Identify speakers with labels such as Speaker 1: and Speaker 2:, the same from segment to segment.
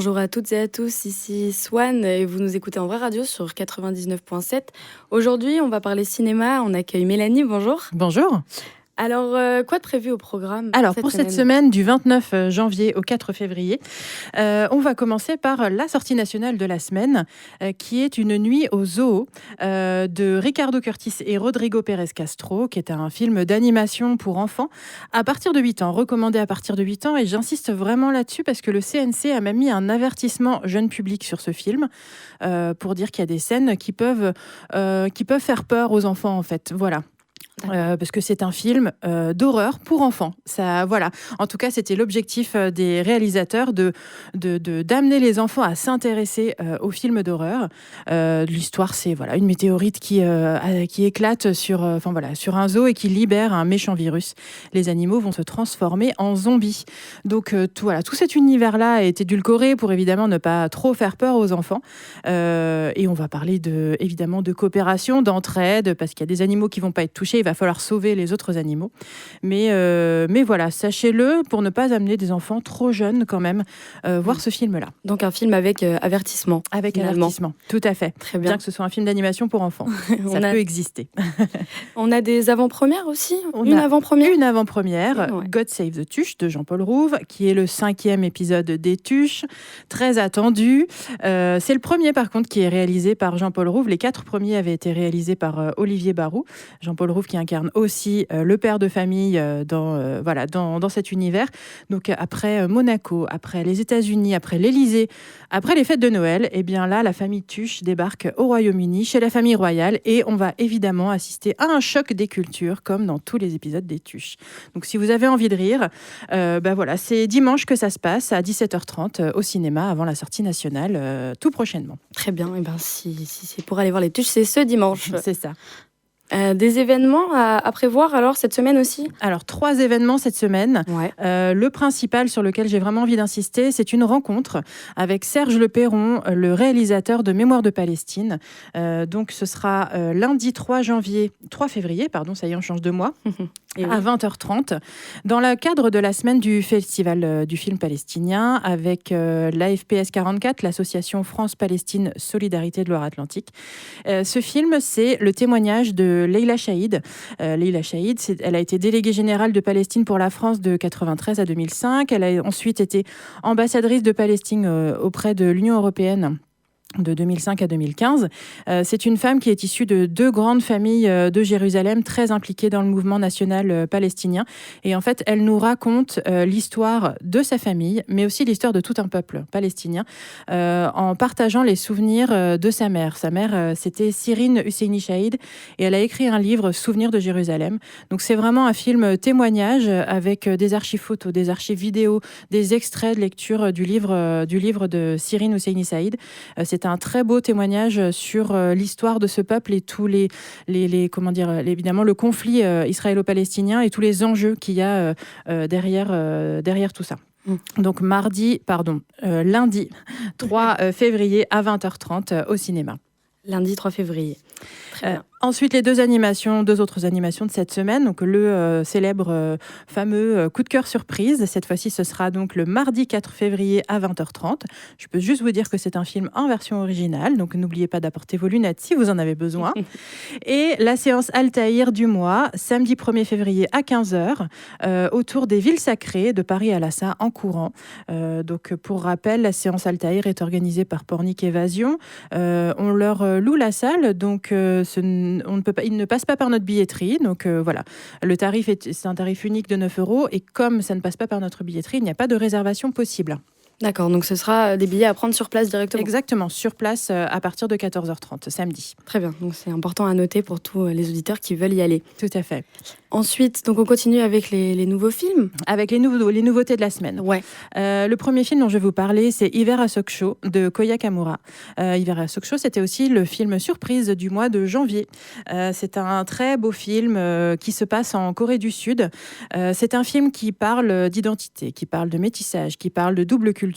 Speaker 1: Bonjour à toutes et à tous, ici Swan et vous nous écoutez en vraie radio sur 99.7. Aujourd'hui, on va parler cinéma, on accueille Mélanie, bonjour.
Speaker 2: Bonjour.
Speaker 1: Alors, quoi de prévu au programme
Speaker 2: Pour cette semaine, du 29 janvier au 4 février, on va commencer par la sortie nationale de la semaine, qui est Une nuit au zoo, de Ricardo Curtis et Rodrigo Pérez Castro, qui est un film d'animation pour enfants à partir de 8 ans, recommandé à partir de 8 ans, et j'insiste vraiment là-dessus parce que le CNC a même mis un avertissement jeune public sur ce film, pour dire qu'il y a des scènes qui peuvent faire peur aux enfants, en fait. Voilà. Parce que c'est un film d'horreur pour enfants. Ça, voilà. En tout cas, c'était l'objectif des réalisateurs d'amener les enfants à s'intéresser aux films d'horreur. L'histoire, c'est une météorite qui éclate sur un zoo et qui libère un méchant virus. Les animaux vont se transformer en zombies. Donc tout cet univers-là a été édulcoré pour évidemment ne pas trop faire peur aux enfants. Et on va parler évidemment de coopération, d'entraide, parce qu'il y a des animaux qui vont pas être touchés. Il va falloir sauver les autres animaux. Mais voilà, sachez-le, pour ne pas amener des enfants trop jeunes quand même voir ce film-là.
Speaker 1: Donc un film avec avertissement.
Speaker 2: Avec avertissement, tout à fait.
Speaker 1: Très bien.
Speaker 2: Bien que ce soit un film d'animation pour enfants. Ça peut exister.
Speaker 1: On a des avant-premières aussi. Une
Speaker 2: avant-première,
Speaker 1: Ouais.
Speaker 2: God Save the Tuche de Jean-Paul Rouve, qui est le 5e épisode des Tuches, très attendu. C'est le premier par contre qui est réalisé par Jean-Paul Rouve. Les 4 premiers avaient été réalisés par Olivier Barou. Jean-Paul Rouve qui incarne aussi le père de famille dans cet univers. Donc après Monaco, après les États-Unis, après l'Élysée, après les fêtes de Noël, et bien là, la famille Tuche débarque au Royaume-Uni, chez la famille royale, et on va évidemment assister à un choc des cultures, comme dans tous les épisodes des Tuches. Donc si vous avez envie de rire, c'est dimanche que ça se passe, à 17h30 au cinéma, avant la sortie nationale, tout prochainement.
Speaker 1: Très bien, et si c'est pour aller voir les Tuches, c'est ce dimanche.
Speaker 2: C'est ça.
Speaker 1: Des événements à prévoir alors cette semaine aussi ?
Speaker 2: Alors 3 événements cette semaine.
Speaker 1: Ouais.
Speaker 2: Le principal sur lequel j'ai vraiment envie d'insister, c'est une rencontre avec Serge Le Perron, le réalisateur de Mémoire de Palestine. Donc ce sera lundi 3 février, ça y est, on change de mois. À 20h30, dans le cadre de la semaine du Festival du film palestinien, avec l'AFPS 44, l'association France-Palestine Solidarité de Loire-Atlantique. Ce film, c'est le témoignage de Leila Chaïd. Leila Chaïd, elle a été déléguée générale de Palestine pour la France de 1993 à 2005. Elle a ensuite été ambassadrice de Palestine auprès de l'Union européenne de 2005 à 2015. C'est une femme qui est issue de 2 grandes familles de Jérusalem, très impliquées dans le mouvement national palestinien. Et en fait, elle nous raconte l'histoire de sa famille, mais aussi l'histoire de tout un peuple palestinien, en partageant les souvenirs de sa mère. Sa mère, c'était Cyrine Husseini Chaïd, et elle a écrit un livre, Souvenirs de Jérusalem. Donc c'est vraiment un film témoignage avec des archives photos, des archives vidéo, des extraits de lecture du livre de Cyrine Husseini Chaïd. C'est un très beau témoignage sur l'histoire de ce peuple et tous évidemment le conflit israélo-palestinien et tous les enjeux qu'il y a derrière tout ça. Donc lundi 3 février à 20h30 au cinéma.
Speaker 1: Lundi 3 février. Très bien.
Speaker 2: Ensuite, les 2 autres animations de cette semaine. Donc, le célèbre, fameux coup de cœur surprise. Cette fois-ci, ce sera donc le mardi 4 février à 20h30. Je peux juste vous dire que c'est un film en version originale. Donc, n'oubliez pas d'apporter vos lunettes si vous en avez besoin. Et la séance Altaïr du mois, samedi 1er février à 15h, autour des villes sacrées de Paris à Lassa en courant. Donc, pour rappel, la séance Altaïr est organisée par Pornic Évasion. On leur loue la salle. Donc, il ne passe pas par notre billetterie. Donc voilà, le tarif c'est un tarif unique de 9 €. Et comme ça ne passe pas par notre billetterie, il n'y a pas de réservation possible.
Speaker 1: D'accord, donc ce sera des billets à prendre sur place directement.
Speaker 2: Exactement, sur place à partir de 14h30, samedi.
Speaker 1: Très bien, donc c'est important à noter pour tous les auditeurs qui veulent y aller.
Speaker 2: Tout à fait.
Speaker 1: Ensuite, donc on continue avec les nouveaux films.
Speaker 2: Avec les nouveautés de la semaine.
Speaker 1: Ouais.
Speaker 2: Le premier film dont je vais vous parler, c'est Hiver à Sokcho de Koya Kamura. Hiver à Sokcho, c'était aussi le film surprise du mois de janvier. C'est un très beau film qui se passe en Corée du Sud. C'est un film qui parle d'identité, qui parle de métissage, qui parle de double culture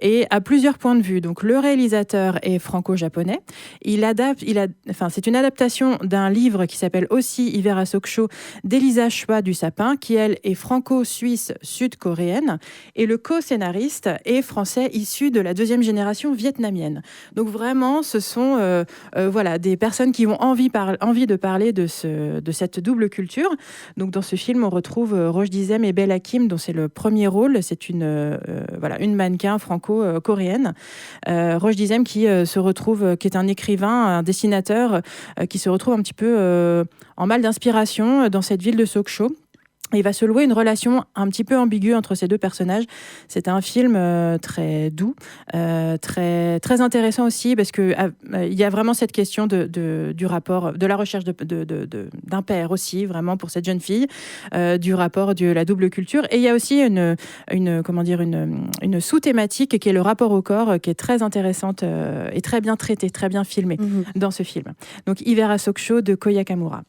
Speaker 2: et à plusieurs points de vue. Donc le réalisateur est franco-japonais. C'est une adaptation d'un livre qui s'appelle aussi Hiver à Sokcho, d'Elisa Choi du Sapin, qui elle est franco-suisse sud-coréenne, et le co-scénariste est français issu de la deuxième génération vietnamienne. Donc vraiment, ce sont des personnes qui ont envie de parler de cette double culture. Donc dans ce film, on retrouve Roche Dizem et Bella Kim, dont c'est le premier rôle. C'est une mannequin franco-coréenne. Roche Dizem qui est un écrivain, un dessinateur, qui se retrouve un petit peu en mal d'inspiration dans cette ville de Sokcho. Il va se louer une relation un petit peu ambiguë entre ces deux personnages. C'est un film très doux, très, très intéressant aussi, parce qu'il y a vraiment cette question du rapport, de la recherche d'un père aussi, vraiment pour cette jeune fille, du rapport de la double culture. Et il y a aussi une sous-thématique qui est le rapport au corps, qui est très intéressante et très bien traitée, très bien filmée dans ce film. Donc, Hiver à Sokcho de Ko Yakamura.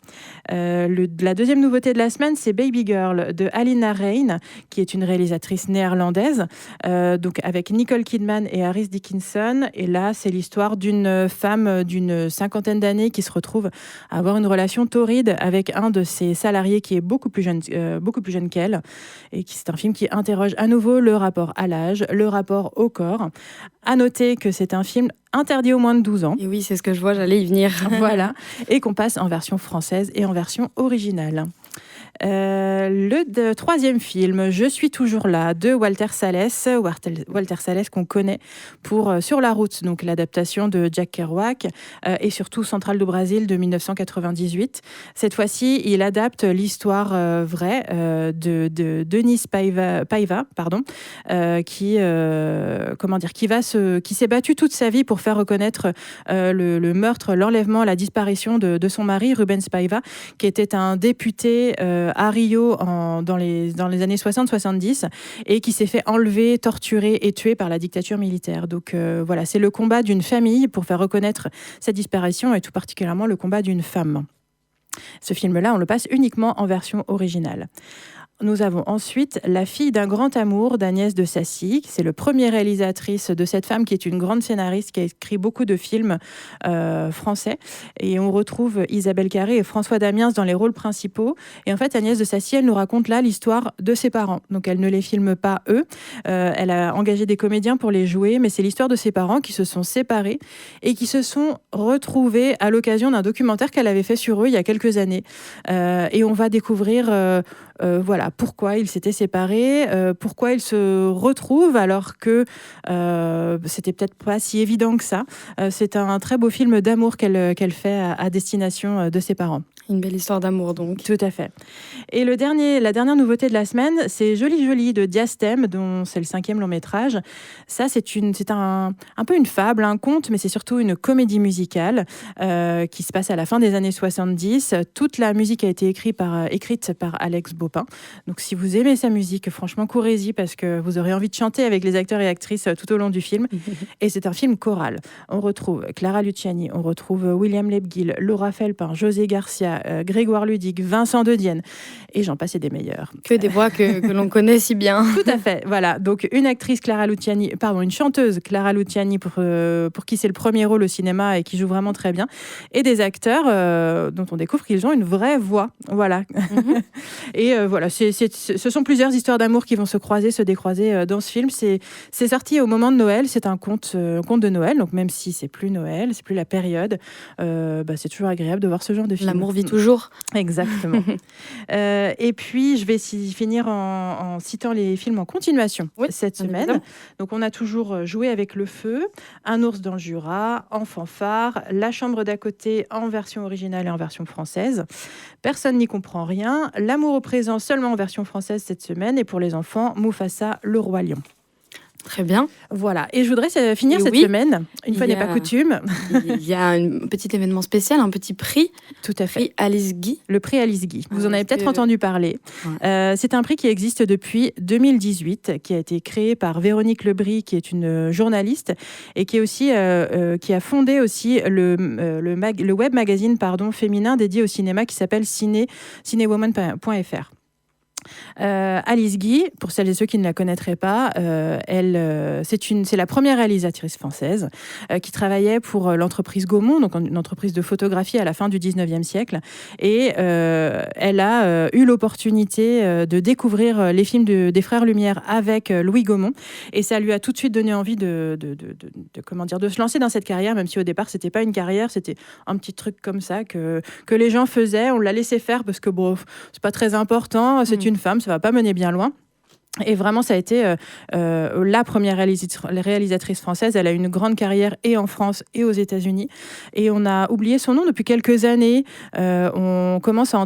Speaker 2: La deuxième nouveauté de la semaine, c'est Baby Girl de Alina Rein, qui est une réalisatrice néerlandaise, donc avec Nicole Kidman et Harris Dickinson. Et là, c'est l'histoire d'une femme d'une cinquantaine d'années qui se retrouve à avoir une relation torride avec un de ses salariés qui est beaucoup plus jeune qu'elle. Et c'est un film qui interroge à nouveau le rapport à l'âge, le rapport au corps. À noter que c'est un film interdit aux moins de 12 ans.
Speaker 1: Et oui, c'est ce que je vois, j'allais y venir.
Speaker 2: Voilà, et qu'on passe en version française et en version originale. Le troisième film, Je suis toujours là, de Walter Salles. Walter Salles qu'on connaît pour Sur la route, donc l'adaptation de Jack Kerouac, et surtout Central do Brasil de 1998. Cette fois-ci, il adapte l'histoire vraie de Denise Paiva, qui s'est battue toute sa vie pour faire reconnaître le meurtre, l'enlèvement, la disparition de son mari, Rubens Paiva, qui était un député à Rio dans les années 60-70 et qui s'est fait enlever, torturer et tuer par la dictature militaire. Donc c'est le combat d'une famille pour faire reconnaître cette disparition et tout particulièrement le combat d'une femme. Ce film-là, on le passe uniquement en version originale. Nous avons ensuite La fille d'un grand amour d'Agnès de Sassy. C'est le premier réalisatrice de cette femme qui est une grande scénariste qui a écrit beaucoup de films français. Et on retrouve Isabelle Carré et François Damiens dans les rôles principaux. Et en fait, Agnès de Sassy, elle nous raconte là l'histoire de ses parents. Donc elle ne les filme pas eux. Elle a engagé des comédiens pour les jouer, mais c'est l'histoire de ses parents qui se sont séparés et qui se sont retrouvés à l'occasion d'un documentaire qu'elle avait fait sur eux il y a quelques années. Et on va découvrir pourquoi ils s'étaient séparés, pourquoi ils se retrouvent alors que c'était peut-être pas si évident que ça. C'est un très beau film d'amour qu'elle fait à destination de ses parents.
Speaker 1: Une belle histoire d'amour donc.
Speaker 2: Tout à fait. Et la dernière nouveauté de la semaine, c'est Joli Joli de Diastème, dont c'est le 5e long métrage. Ça, c'est un peu une fable, un conte, mais c'est surtout une comédie musicale qui se passe à la fin des années 70. Toute la musique a été écrite par Alex Baupin. Donc si vous aimez sa musique, franchement, courez-y parce que vous aurez envie de chanter avec les acteurs et actrices tout au long du film. Et c'est un film choral. On retrouve Clara Luciani, on retrouve William Lebguil, Laura Felpin, José Garcia, Grégoire Ludig, Vincent de Dienne, et j'en passe et des meilleurs.
Speaker 1: Que des voix que l'on connaît si bien.
Speaker 2: Tout à fait, voilà. Donc une chanteuse, Clara Luciani, pour qui c'est le premier rôle au cinéma et qui joue vraiment très bien, et des acteurs dont on découvre qu'ils ont une vraie voix. Voilà. Et ce sont plusieurs histoires d'amour qui vont se décroiser dans ce film. C'est sorti au moment de Noël, c'est un conte de Noël, donc même si c'est plus Noël, c'est plus la période, c'est toujours agréable de voir ce genre de film.
Speaker 1: L'amour vit toujours.
Speaker 2: Exactement. Et puis, je vais finir en citant les films en continuation cette semaine. Évidemment. Donc, on a toujours Jouer avec le feu, Un ours dans le Jura, En fanfare, La chambre d'à côté en version originale et en version française, Personne n'y comprend rien, L'amour au présent seulement en version française cette semaine, et pour les enfants, Mufasa, le roi lion.
Speaker 1: Très bien.
Speaker 2: Voilà. Et je voudrais finir cette semaine, une fois n'est pas coutume.
Speaker 1: Il y a un petit événement spécial, un petit prix.
Speaker 2: Tout à fait.
Speaker 1: Prix Alice Guy.
Speaker 2: Le prix Alice Guy. Vous en avez peut-être entendu parler. Ouais. C'est un prix qui existe depuis 2018, qui a été créé par Véronique Lebris, qui est une journaliste et qui est aussi qui a fondé aussi le web magazine féminin dédié au cinéma qui s'appelle cinéwoman.fr. Alice Guy, pour celles et ceux qui ne la connaîtraient pas, c'est la première réalisatrice française qui travaillait pour l'entreprise Gaumont, donc une entreprise de photographie à la fin du 19e siècle. Et elle a eu l'opportunité de découvrir les films des Frères Lumière avec Louis Gaumont. Et ça lui a tout de suite donné envie de se lancer dans cette carrière, même si au départ, c'était pas une carrière, c'était un petit truc comme ça que les gens faisaient. On l'a laissé faire parce que bon, c'est pas très important, c'est une femme, ça va pas mener bien loin. Et vraiment, ça a été la première réalisatrice française. Elle a une grande carrière et en France et aux États-Unis. Et on a oublié son nom depuis quelques années. On commence à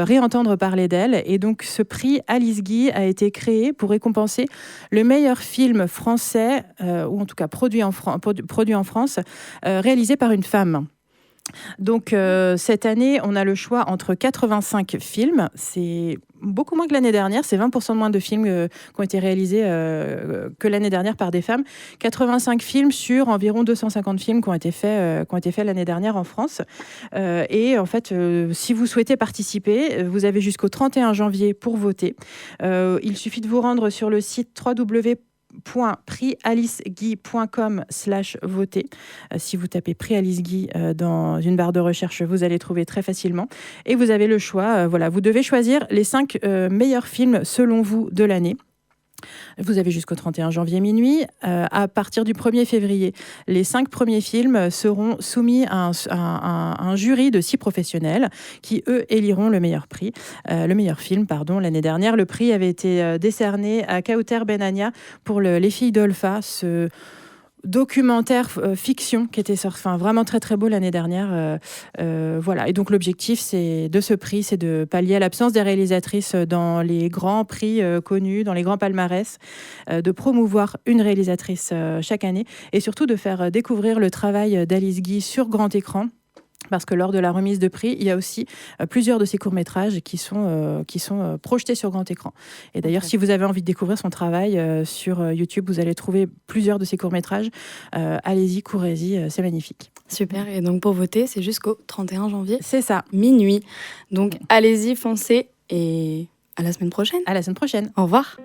Speaker 2: réentendre parler d'elle. Et donc, ce prix Alice Guy a été créé pour récompenser le meilleur film français, ou en tout cas produit en France, réalisé par une femme. Donc, cette année, on a le choix entre 85 films. C'est beaucoup moins que l'année dernière. C'est 20% de moins de films qui ont été réalisés que l'année dernière par des femmes. 85 films sur environ 250 films qui ont été faits l'année dernière en France. Et en fait, si vous souhaitez participer, vous avez jusqu'au 31 janvier pour voter. Il suffit de vous rendre sur le site www.prixaliceguy.com/voter. Si vous tapez Prix Alice Guy dans une barre de recherche, vous allez trouver très facilement. Et vous avez le choix. Vous devez choisir les 5 meilleurs films selon vous de l'année. Vous avez jusqu'au 31 janvier minuit. À partir du 1er février, les 5 premiers films seront soumis à un jury de 6 professionnels qui, eux, éliront le meilleur film. L'année dernière, le prix avait été décerné à Kauter Benania pour Les filles d'Olpha, ce documentaire fiction qui était vraiment très très beau l'année dernière. Et donc l'objectif de ce prix, c'est de pallier à l'absence des réalisatrices dans les grands prix connus, dans les grands palmarès, de promouvoir une réalisatrice chaque année et surtout de faire découvrir le travail d'Alice Guy sur grand écran. Parce que lors de la remise de prix, il y a aussi plusieurs de ces courts-métrages qui sont projetés sur grand écran. Et d'ailleurs, si vous avez envie de découvrir son travail sur YouTube, vous allez trouver plusieurs de ces courts-métrages. Allez-y, courez-y, c'est magnifique.
Speaker 1: Super, et donc pour voter, c'est jusqu'au 31 janvier.
Speaker 2: C'est ça.
Speaker 1: Minuit. Donc allez-y, foncez, et à la semaine prochaine.
Speaker 2: À la semaine prochaine.
Speaker 1: Au revoir.